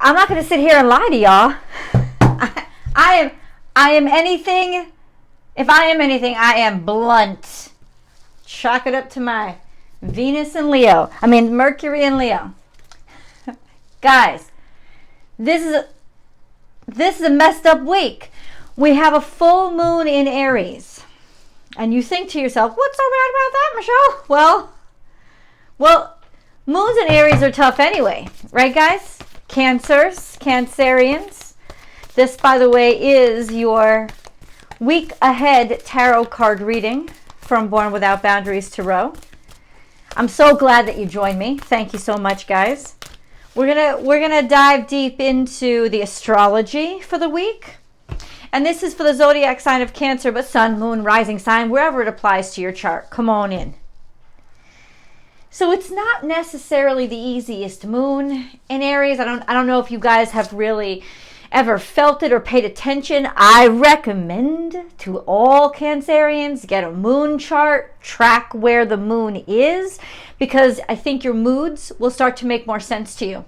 I'm not going to sit here and lie to y'all. I am anything. If I am anything, I am blunt. Chalk it up to my Venus and Leo. I mean, Mercury and Leo. Guys, this is a messed up week. We have a full moon in Aries. And you think to yourself, what's so bad about that, Michelle? Well, moons in Aries are tough anyway. Right, guys? Cancerians. This, by the way, is your week ahead tarot card reading from Born Without Boundaries Tarot. I'm so glad that you joined me. Thank you so much, guys. We're gonna dive deep into the astrology for the week. And this is for the zodiac sign of Cancer, but sun, moon, rising sign, wherever it applies to your chart. Come on in. So it's not necessarily the easiest moon in Aries. I don't know if you guys have really ever felt it or paid attention. I recommend to all Cancerians, get a moon chart, track where the moon is, because I think your moods will start to make more sense to you.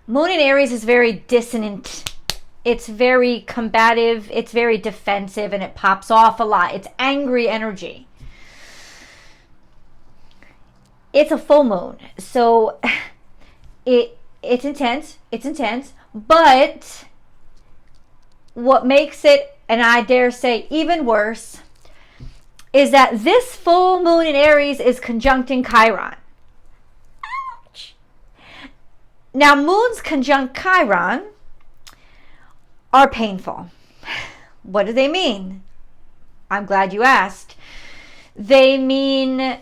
Moon in Aries is very dissonant. It's very combative. It's very defensive, and it pops off a lot. It's angry energy. It's a full moon, so it's intense. It's intense. But what makes it, and I dare say even worse, is that this full moon in Aries is conjuncting Chiron. Ouch. Now, moons conjunct Chiron are painful. What do they mean? I'm glad you asked. They mean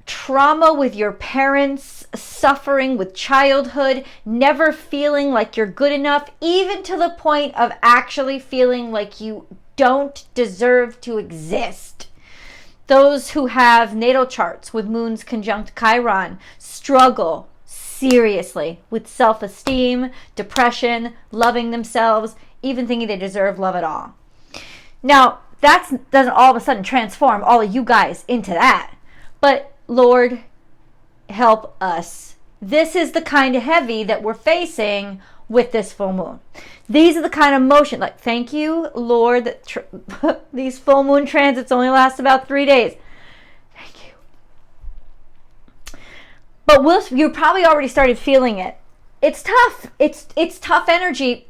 trauma with your parents, suffering with childhood, never feeling like you're good enough, even to the point of actually feeling like you don't deserve to exist. Those who have natal charts with moons conjunct Chiron struggle seriously with self-esteem, depression, loving themselves, even thinking they deserve love at all. Now, that doesn't all of a sudden transform all of you guys into that. But Lord, help us. This is the kind of heavy that we're facing with this full moon. These are the kind of emotion, like, thank you, Lord, that these full moon transits only last about 3 days. Thank you. But you probably already started feeling it. It's tough. It's tough energy.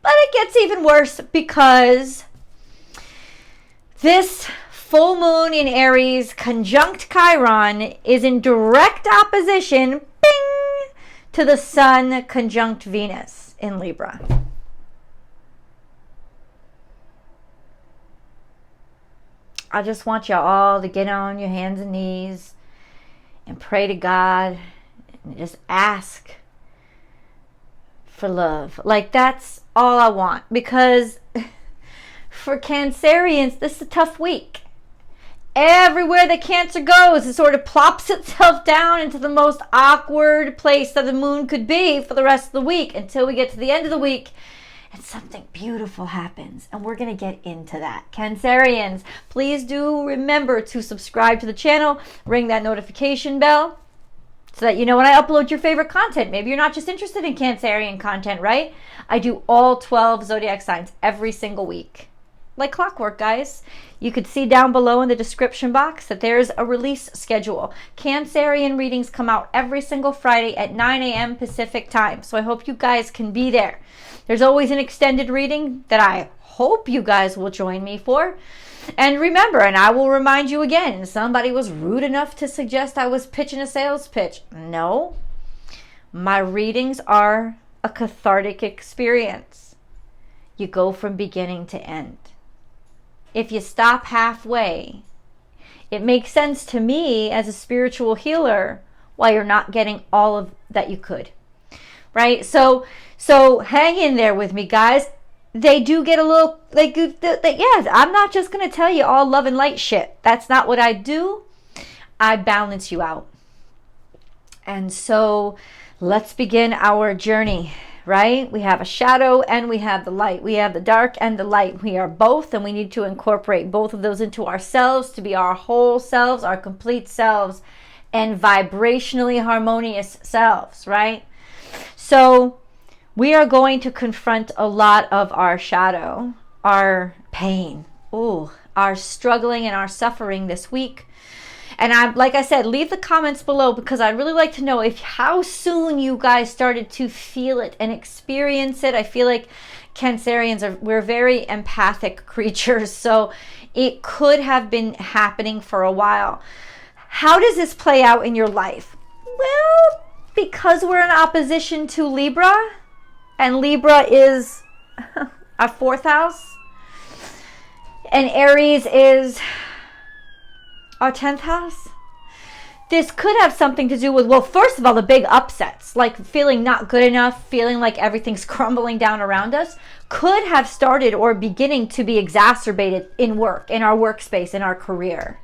But it gets even worse because this full moon in Aries conjunct Chiron is in direct opposition, bing, to the sun conjunct Venus in Libra. I just want you all to get on your hands and knees and pray to God and just ask for love. Like, that's all I want, because for Cancerians, this is a tough week. Everywhere that Cancer goes, it sort of plops itself down into the most awkward place that the moon could be for the rest of the week until we get to the end of the week and something beautiful happens. And we're going to get into that. Cancerians, please do remember to subscribe to the channel, ring that notification bell so that you know when I upload your favorite content. Maybe you're not just interested in Cancerian content, right? I do all 12 zodiac signs every single week. Like clockwork, guys. You could see down below in the description box that there's a release schedule. Cancerian readings come out every single Friday at 9 a.m. Pacific time. So I hope you guys can be there. There's always an extended reading that I hope you guys will join me for. And remember, and I will remind you again, somebody was rude enough to suggest I was pitching a sales pitch. No. My readings are a cathartic experience. You go from beginning to end. If you stop halfway, it makes sense to me as a spiritual healer why you're not getting all of that you could, right? So hang in there with me, guys. They do get a little, yeah, I'm not just going to tell you all love and light shit. That's not what I do. I balance you out. And so let's begin our journey. Right? We have a shadow and we have the light. We have the dark and the light. We are both, and we need to incorporate both of those into ourselves to be our whole selves, our complete selves. and vibrationally harmonious selves, right? So we are going to confront a lot of our shadow, our pain, our struggling and our suffering this week. And like I said, leave the comments below, because I'd really like to know how soon you guys started to feel it and experience it. I feel like Cancerians we're very empathic creatures, so it could have been happening for a while. How does this play out in your life? Well, because we're in opposition to Libra, and Libra is our 4th house, and Aries is our 10th house. This could have something to do with, well, first of all, the big upsets, like feeling not good enough, feeling like everything's crumbling down around us, could have started or beginning to be exacerbated in work, in our workspace, in our career.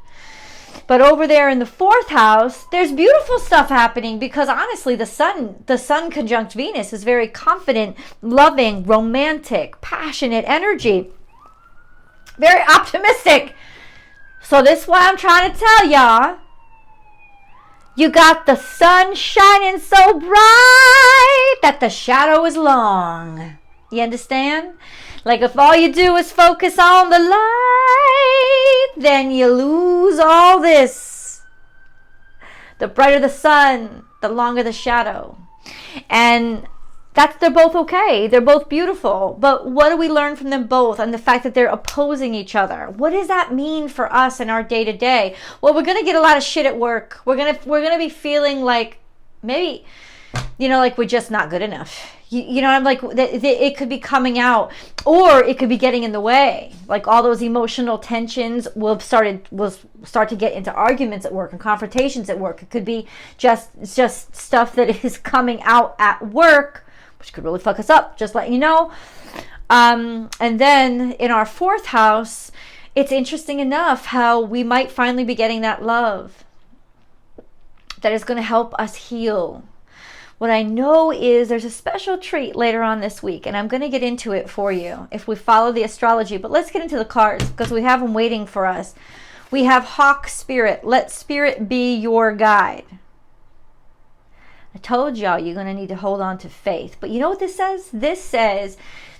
But over there in the 4th house, there's beautiful stuff happening, because honestly, the sun conjunct Venus is very confident, loving, romantic, passionate energy. Very optimistic. So this is why I'm trying to tell y'all. You got the sun shining so bright that the shadow is long. You understand? Like if all you do is focus on the light, then you lose all this. The brighter the sun, the longer the shadow. And they're both okay. They're both beautiful. But what do we learn from them both, and the fact that they're opposing each other? What does that mean for us in our day-to-day? Well, we're going to get a lot of shit at work. We're going to be feeling like maybe, like we're just not good enough. I'm like, it could be coming out, or it could be getting in the way. Like all those emotional tensions will start to get into arguments at work and confrontations at work. It could be just stuff that is coming out at work, which could really fuck us up, just letting you know. And then in our 4th house, it's interesting enough how we might finally be getting that love that is going to help us heal. What I know is there's a special treat later on this week, and I'm going to get into it for you if we follow the astrology. But let's get into the cards, because we have them waiting for us. We have Hawk Spirit. Let Spirit be your guide. I told y'all you're going to need to hold on to faith. But you know what this says? This says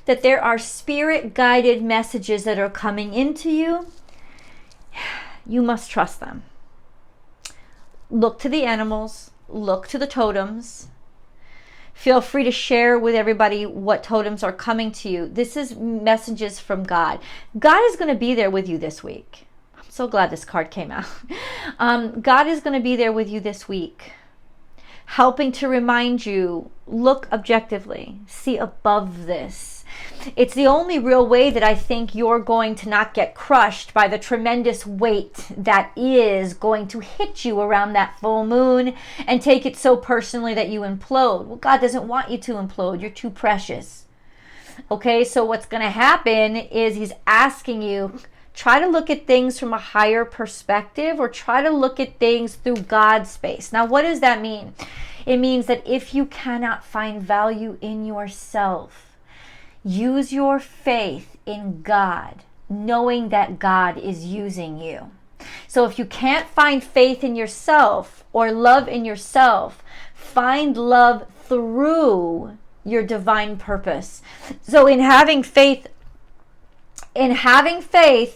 that there are spirit-guided messages that are coming into you. You must trust them. Look to the animals. Look to the totems. Feel free to share with everybody what totems are coming to you. This is messages from God. God is going to be there with you this week. I'm so glad this card came out. God is going to be there with you this week, helping to remind you, look objectively, see above this. It's the only real way that I think you're going to not get crushed by the tremendous weight that is going to hit you around that full moon and take it so personally that you implode. Well, God doesn't want you to implode. You're too precious. Okay, so what's going to happen is he's asking you, try to look at things from a higher perspective, or try to look at things through God's space. Now, what does that mean? It means that if you cannot find value in yourself, use your faith in God, knowing that God is using you. So if you can't find faith in yourself or love in yourself, find love through your divine purpose. So in having faith,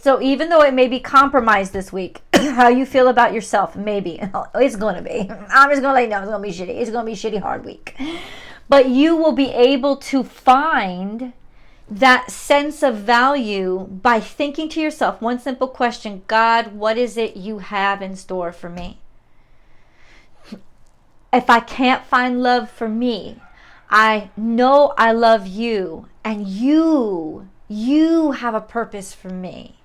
so even though it may be compromised this week, how you feel about yourself, maybe. It's going to be. I'm just going to let you know it's going to be shitty. It's going to be a shitty hard week. But you will be able to find that sense of value by thinking to yourself one simple question: God, what is it you have in store for me? If I can't find love for me, I know I love you, and you have a purpose for me.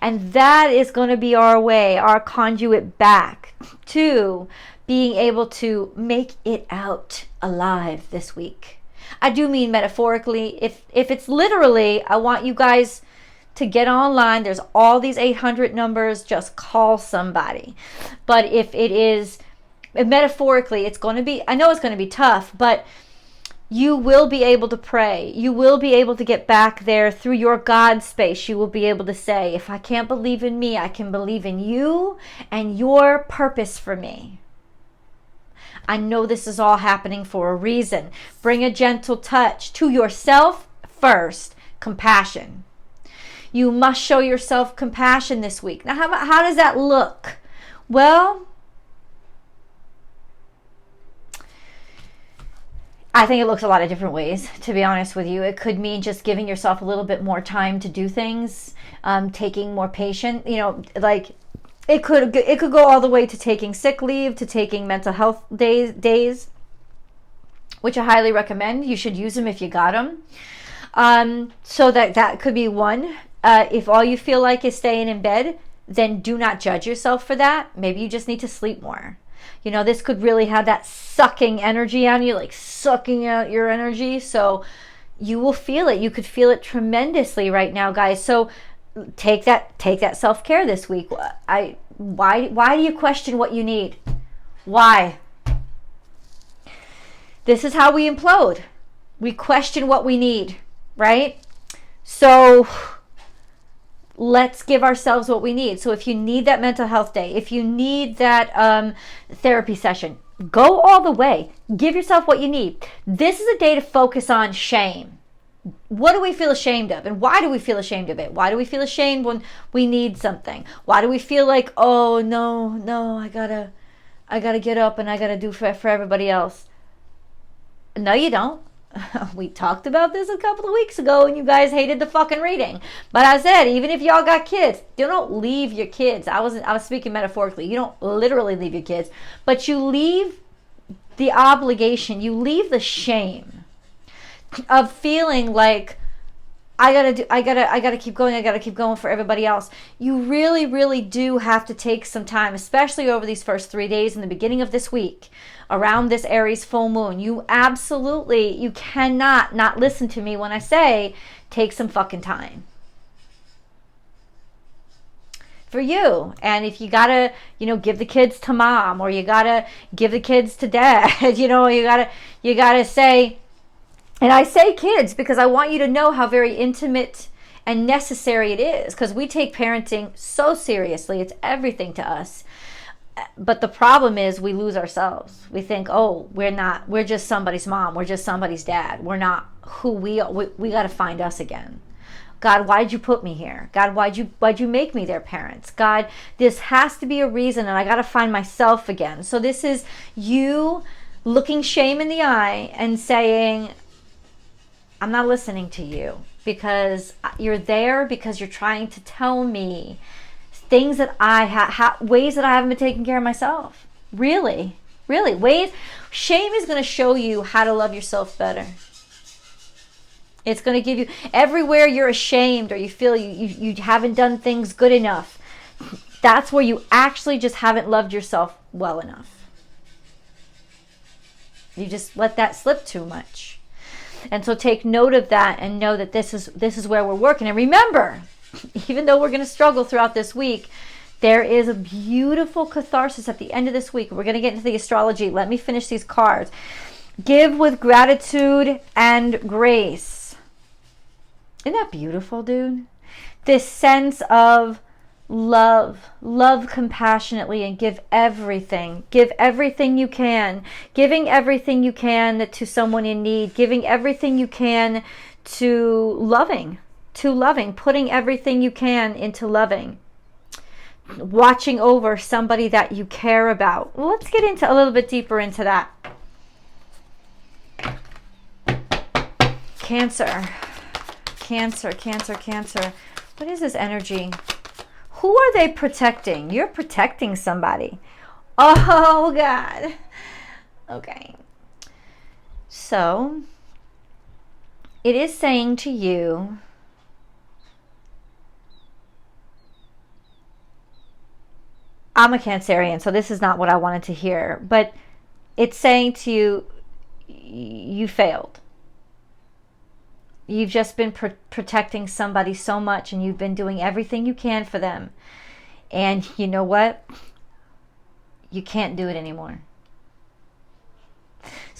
And that is going to be our way, our conduit back to being able to make it out alive this week. I do mean metaphorically. If it's literally, I want you guys to get online. There's all these 800 numbers. Just call somebody. But if it is metaphorically, it's going to be, I know it's going to be tough, but You will be able to pray. You will be able to get back there through your God space. You will be able to say, if I can't believe in me, I can believe in you and your purpose for me. I know this is all happening for a reason. Bring a gentle touch to yourself first. Compassion. You must show yourself compassion this week. Now, how does that look? Well, I think it looks a lot of different ways, to be honest with you. It could mean just giving yourself a little bit more time to do things, taking more patience, like it could go all the way to taking sick leave, to taking mental health days, which I highly recommend. You should use them if you got them. So that could be one. If all you feel like is staying in bed, then do not judge yourself for that. Maybe you just need to sleep more. This could really have that sucking energy on you, like sucking out your energy. So you will feel it. You could feel it tremendously right now, guys. So take that self-care this week. Why do you question what you need? Why? This is how we implode. We question what we need, right? So let's give ourselves what we need. So if you need that mental health day, if you need that therapy session, go all the way. Give yourself what you need. This is a day to focus on shame. What do we feel ashamed of? And why do we feel ashamed of it? Why do we feel ashamed when we need something? Why do we feel like, oh, no, I gotta get up and I gotta do for everybody else? No, you don't. We talked about this a couple of weeks ago and you guys hated the fucking reading. But I said, even if y'all got kids, you don't leave your kids. I was speaking metaphorically. You don't literally leave your kids, but you leave the obligation, you leave the shame of feeling like I gotta keep going for everybody else. You really, really do have to take some time, especially over these first 3 days in the beginning of this week, around this Aries full moon. You cannot not listen to me when I say take some fucking time for you. And if you gotta, give the kids to mom, or you gotta give the kids to dad, you gotta say. And I say kids because I want you to know how very intimate and necessary it is, because we take parenting so seriously. It's everything to us. But the problem is we lose ourselves. We think, oh, we're just somebody's mom. We're just somebody's dad. We're not who we are. We got to find us again. God, why'd you put me here? God, why'd you make me their parents? God, this has to be a reason, and I got to find myself again. So this is you looking shame in the eye and saying, I'm not listening to you, because you're there because you're trying to tell me things that I ways that I haven't been taking care of myself. Really ways. Shame is going to show you how to love yourself better. It's going to give you, everywhere you're ashamed or you feel you haven't done things good enough, that's where you actually just haven't loved yourself well enough. You just let that slip too much. And so take note of that and know that this is where we're working. And remember, even though we're going to struggle throughout this week, there is a beautiful catharsis at the end of this week. We're going to get into the astrology. Let me finish these cards. Give with gratitude and grace. Isn't that beautiful, dude? This sense of love compassionately, and give everything you can, giving everything you can to someone in need, giving everything you can to loving, putting everything you can into loving, watching over somebody that you care about. Well, let's get into a little bit deeper into that. Cancer. What is this energy? Who are they protecting? You're protecting somebody. Oh, God. Okay. So, it is saying to you, I'm a Cancerian, so this is not what I wanted to hear, but it's saying to you, you failed. You've just been protecting somebody so much, and you've been doing everything you can for them. And you know what? You can't do it anymore.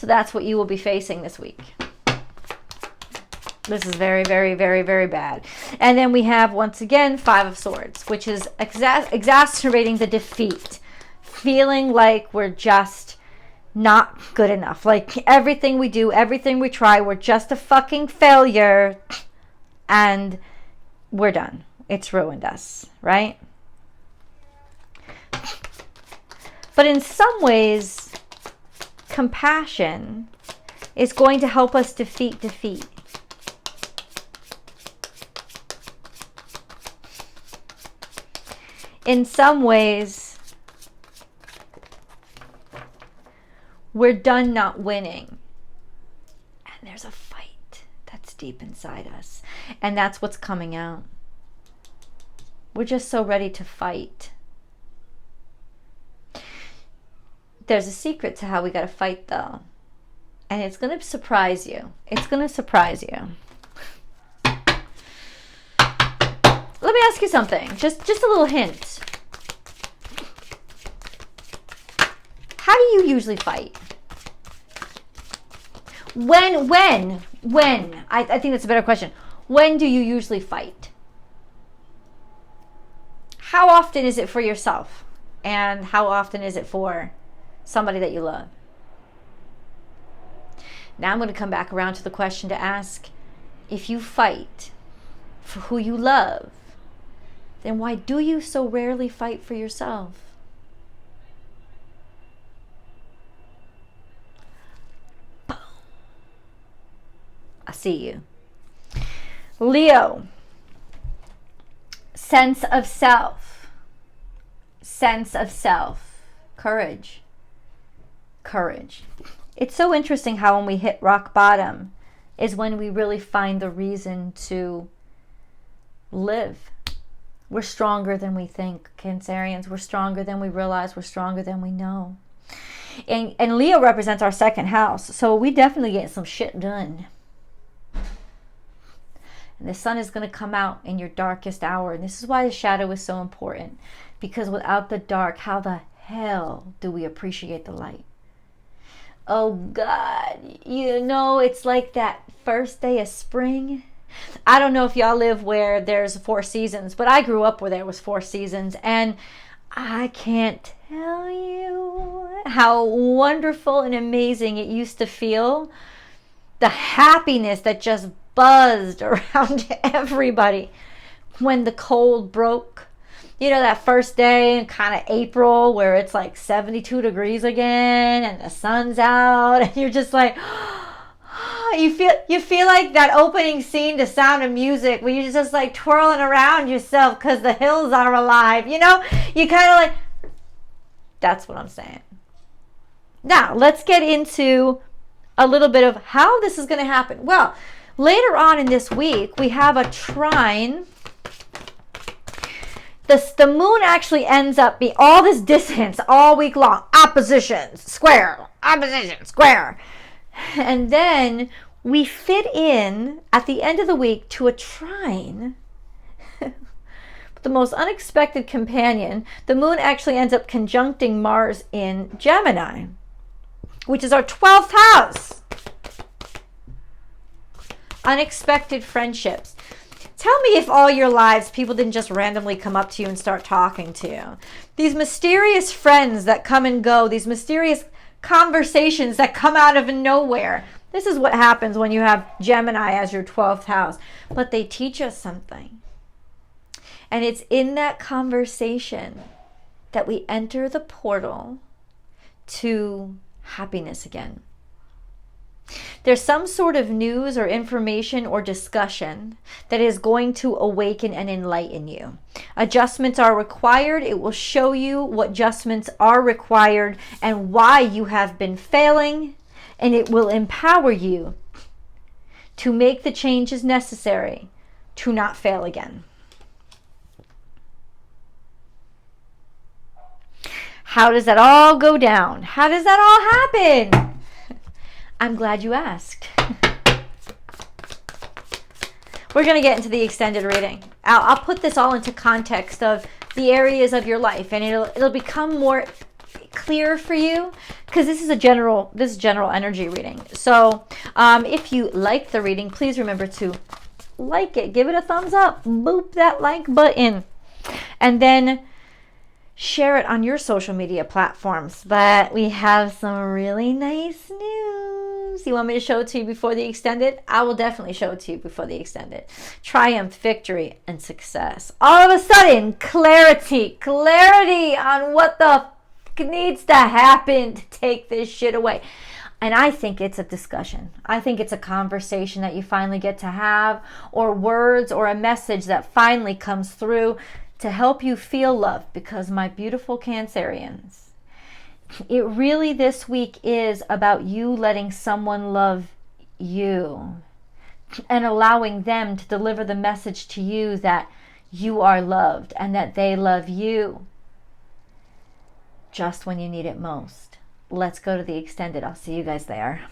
So that's what you will be facing this week. This is very, very, very, very bad. And then we have, once again, Five of Swords, which is exacerbating the defeat. Feeling like we're just not good enough. Like everything we do, everything we try, we're just a fucking failure. And we're done. It's ruined us, right? But in some ways, compassion is going to help us defeat defeat. In some ways, we're done not winning. And there's a fight that's deep inside us. And that's what's coming out. We're just so ready to fight. There's a secret to how we got to fight, though. And it's going to surprise you. It's going to surprise you. Let me ask you something. Just a little hint. How do you usually fight? When? I think that's a better question. When do you usually fight? How often is it for yourself? And how often is it for somebody that you love? Now I'm going to come back around to the question to ask, if you fight for who you love, then why do you so rarely fight for yourself? Boom. I see you. Leo. Sense of self. Sense of self. Courage. Courage. It's so interesting how when we hit rock bottom is when we really find the reason to live. We're stronger than we think, Cancerians. We're stronger than we realize. We're stronger than we know. And Leo represents our second house. So we definitely get some shit done. And the sun is going to come out in your darkest hour. And this is why the shadow is so important. Because without the dark, how the hell do we appreciate the light? Oh God, you know, it's like that first day of spring. I don't know if y'all live where there's 4 seasons, but I grew up where there was 4 seasons, and I can't tell you how wonderful and amazing it used to feel. The happiness that just buzzed around everybody when the cold broke. You know, that first day in kind of April where it's like 72 degrees again and the sun's out and you're just like, you feel like that opening scene to Sound of Music where you're just like twirling around yourself because the hills are alive. You know, you kind of like, that's what I'm saying. Now, let's get into a little bit of how this is going to happen. Well, later on in this week, we have a trine. The moon actually ends up being all this dissonance all week long. Oppositions, square, opposition, square. And then we fit in at the end of the week to a trine. The most unexpected companion. The moon actually ends up conjuncting Mars in Gemini, which is our 12th house. Unexpected friendships. Tell me if all your lives people didn't just randomly come up to you and start talking to you. These mysterious friends that come and go, these mysterious conversations that come out of nowhere. This is what happens when you have Gemini as your 12th house. But they teach us something. And it's in that conversation that we enter the portal to happiness again. There's some sort of news or information or discussion that is going to awaken and enlighten you. Adjustments are required. It will show you what adjustments are required and why you have been failing, and it will empower you to make the changes necessary to not fail again. How does that all go down? How does that all happen? I'm glad you asked. We're going to get into the extended reading. I'll put this all into context of the areas of your life, and it'll become more it clear for you, because this is general energy reading. So if you like the reading, please remember to like it, give it a thumbs up, boop that like button, and then share it on your social media platforms. But we have some really nice news. You want me to show it to you before the extended? I will definitely show it to you before the extended. Triumph, victory, and success. All of a sudden, clarity on what the fuck needs to happen to take this shit away. And I think it's a discussion. I think it's a conversation that you finally get to have, or words or a message that finally comes through to help you feel love. Because my beautiful Cancerians, it really this week is about you letting someone love you and allowing them to deliver the message to you that you are loved and that they love you just when you need it most. Let's go to the extended. I'll see you guys there.